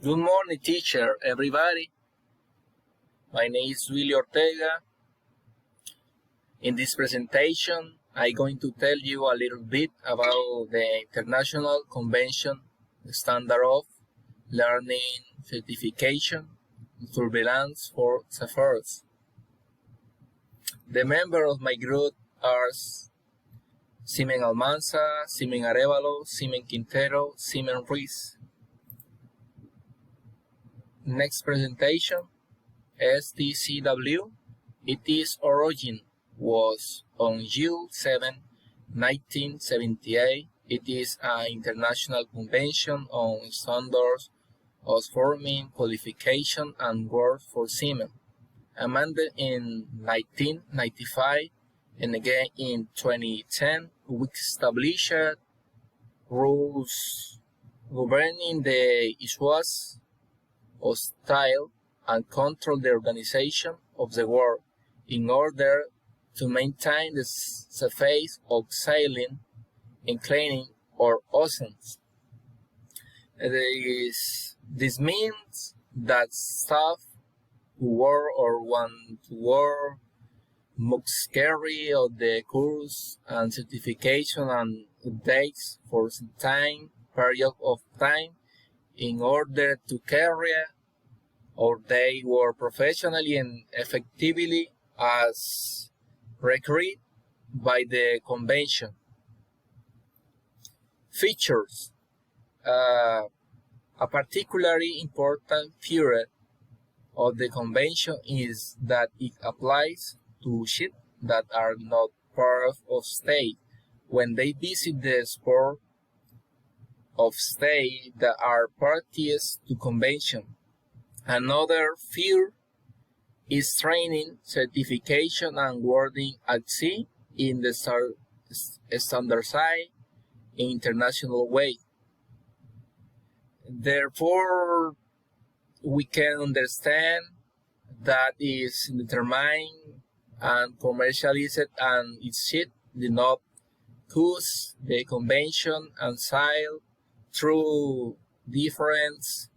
Good morning, teacher, everybody. My name is Willy Ortega. In this presentation, I'm going to tell you a little bit about the International Convention Standard of Learning Certification Surveillance for Safaris. The members of my group are Simen Almanza, Simen Arevalo, Simen Quintero, Simen Ruiz. Next presentation, stcw. Its origin was on June 7, 1978. It is an international convention on standards of forming, qualification, and work for seamen, amended in 1995 and again in 2010, which established rules governing the issues of style and control the organization of the work in order to maintain the safety of sailing and cleaning or oceans. This means that staff who work or want to work must carry out the course and certification and updates for some time period of time in order to carry out their work professionally and effectively as required by the convention. Features. A particularly important feature of the convention is that it applies to ships that are not part of state when they visit the port of state that are parties to convention. Another fear is training, certification, and wording at sea in the standardized international way. Therefore, we can understand that is determined and commercialized and its ship did not cause the convention and sail through difference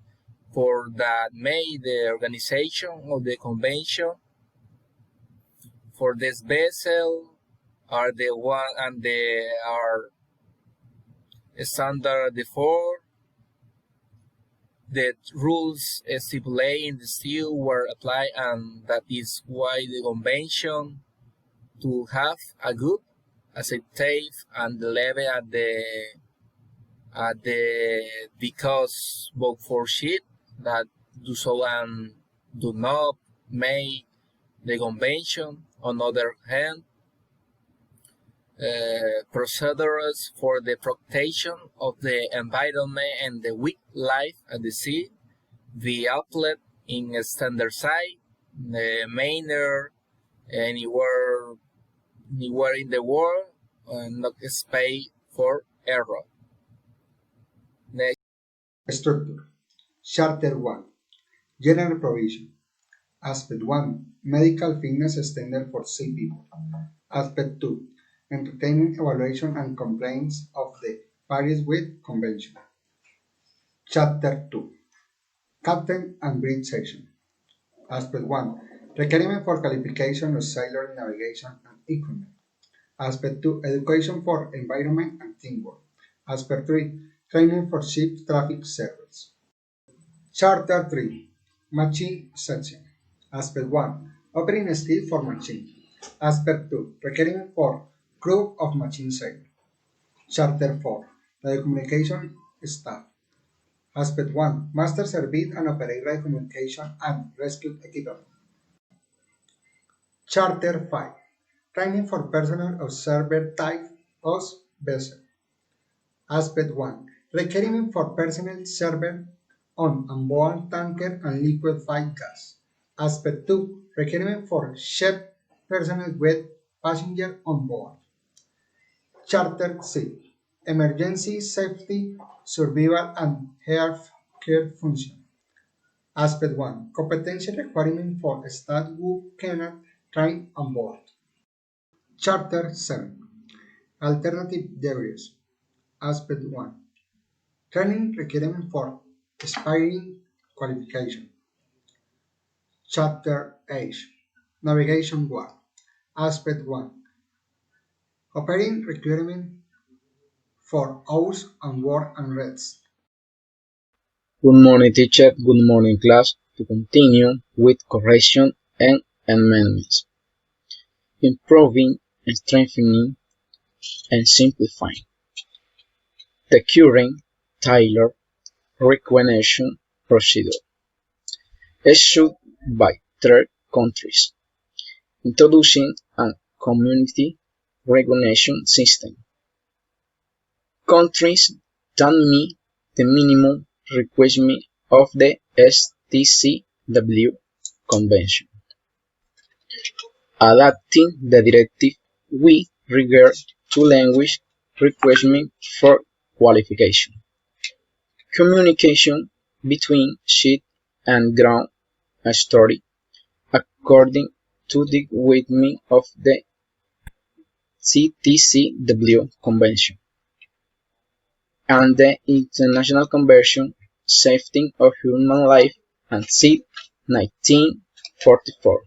for that made the organization of the convention for this vessel are the one and they are standard before the rules stipulated in the steel were applied, and that is why the convention to have a good safe and level at the because both for ship that do so and do not make the convention. On the other hand, procedures for the protection of the environment and the wildlife at the sea be applied in a standardized manner anywhere in the world, not space for error. Next. Structure. Chapter 1. General Provision. Aspect 1. Medical fitness standard for sea people. Aspect 2. Entertainment evaluation and complaints of the Paris with Convention. Chapter 2. Captain and Bridge Section. Aspect 1. Requirement for qualification of sailor navigation and equipment. Aspect 2. Education for environment and teamwork. Aspect 3. Training for ship traffic service. Chapter 3. Machine Section. Aspect 1. Operating skill for machine. Aspect 2. Requirement for crew of machine sail. Chapter 4. Radiocommunication staff. Aspect 1. Master service and operate radiocommunication and rescue equipment. Chapter 5. Training for personnel of server type of vessel. Aspect 1. Requirement for personnel server on onboard tanker and liquefied gas. Aspect 2. Requirement for ship personnel with passenger on board. Chapter 6. Emergency safety, survival, and health care function. Aspect 1. Competency requirement for staff who cannot train on board. Chapter 7. Alternative degrees. Aspect 1. Training requirement for aspiring qualification. Chapter 8 Navigation 1 Aspect 1 Operating requirement for hours and work and rest. Good morning, teacher. Good morning, class. To continue with correction and amendments, improving, strengthening, and simplifying the current tailored recognition procedure issued by third countries, introducing a community recognition system. Countries that meet the minimum requirement of the stcw Convention. Adapting the directive with regard to language requirements for qualification. Communication between ship and ground story according to the requirement of the stcw Convention and the International Convention Safety of Human Life and C. 1944.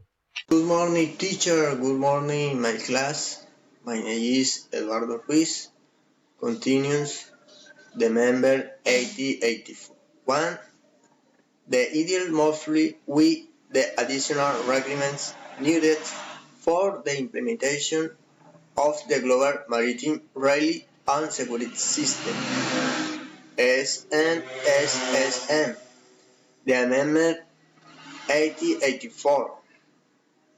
Good morning, teacher. Good morning, my class. My name is Eduardo Ruiz. Continues the member 8081. The ideal mostly with the additional requirements needed for the implementation of the Global Maritime Rail and Security System SNSSM. The amendment 8084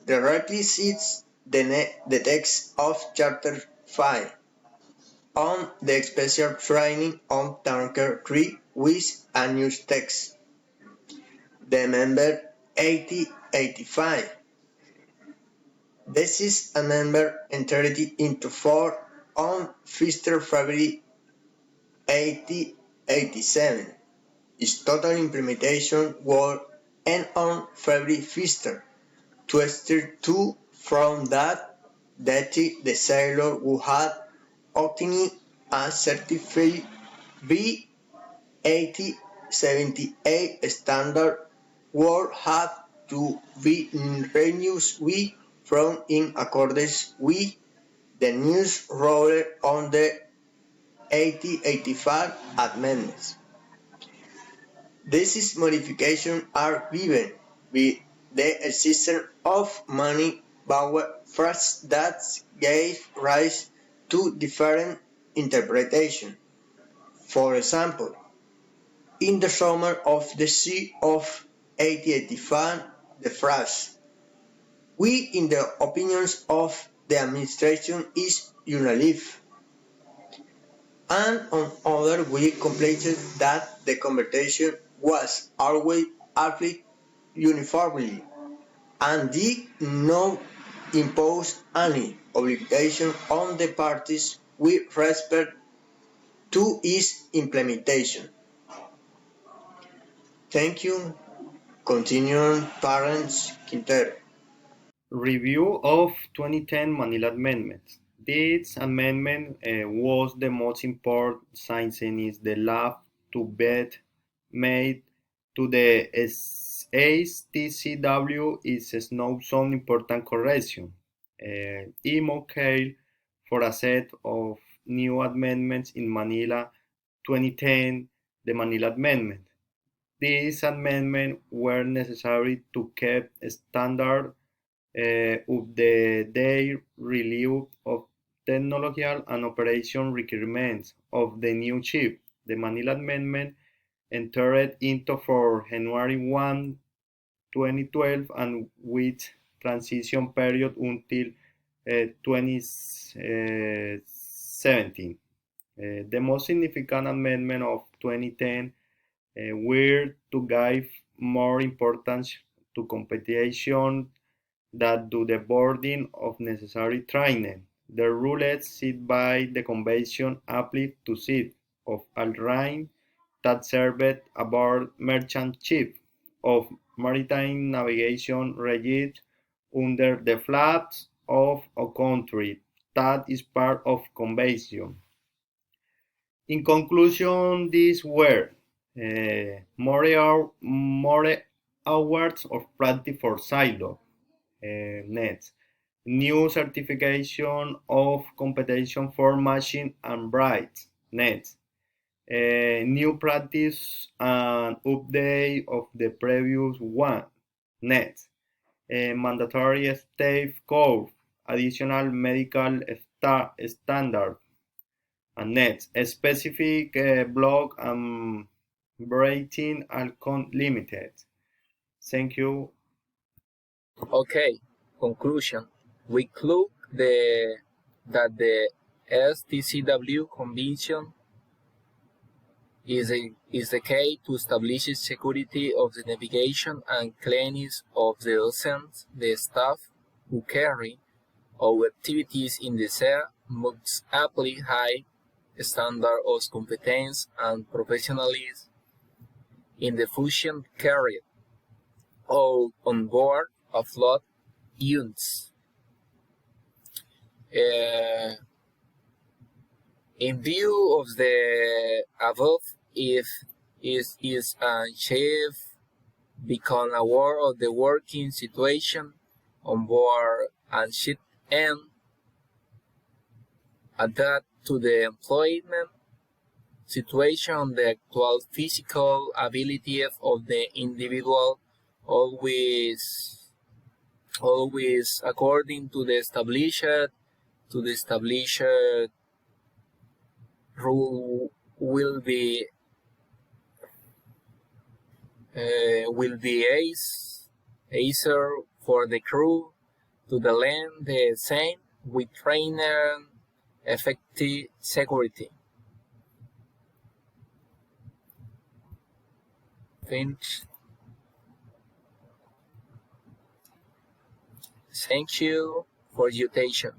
directly cits the text of Chapter 5 on the special training on Tanker 3 with a new text. The member 8085. This is a member entered into force on 1st February 8087. Its total implementation will end on February 1st. 22 from that date the sailor who had obtained a certificate B8078 standard would have to be renewed from in accordance with the new rule on the 8085 amendments. These modifications are given with the existence of many vowel phrases that gave rise to different interpretations. For example, in the summer of the sea of 1885, the phrase, "we in the opinions of the administration is unilever," and on other we completed that the conversation was always applied uniformly and did not impose any obligation on the parties with respect to its implementation. Thank you. Continuing Parents Quintero. Review of 2010 Manila Amendments. This amendment was the most important since it is the last to be made to the stcw is now some important correction. It called for a set of new amendments in Manila 2010, the Manila Amendment. These amendments were necessary to keep standard of their review of technological and operation requirements of the new ship. The Manila Amendment entered into for January 1, 2012 and with transition period until 2017. The most significant amendment of 2010 were to give more importance to competition that do the boarding of necessary training. The rules set by the convention apply to ships of all rank that served aboard merchant ships of maritime navigation registered under the flags of a country that is part of convention. In conclusion, these were more hours of practice for silo. Next, new certification of competition for machine and bright. Next, new practice and update of the previous one. Next, mandatory state code, additional medical standard. And next, a specific block and rating alcohol limited. Thank you. Okay, conclusion. We conclude that the stcw convention is the key to establish security of the navigation and cleanliness of the docents, the staff who carry out activities in the sea must apply high standard of competence and professionalism in the function carried out on board a float units. In view of the above, if is chief become aware of the working situation on board and should end adapt to the employment situation, the actual physical ability of the individual, always according to the established rule will be acer for the crew to the land the same with trainer effective security. Finish. Thank you for your attention.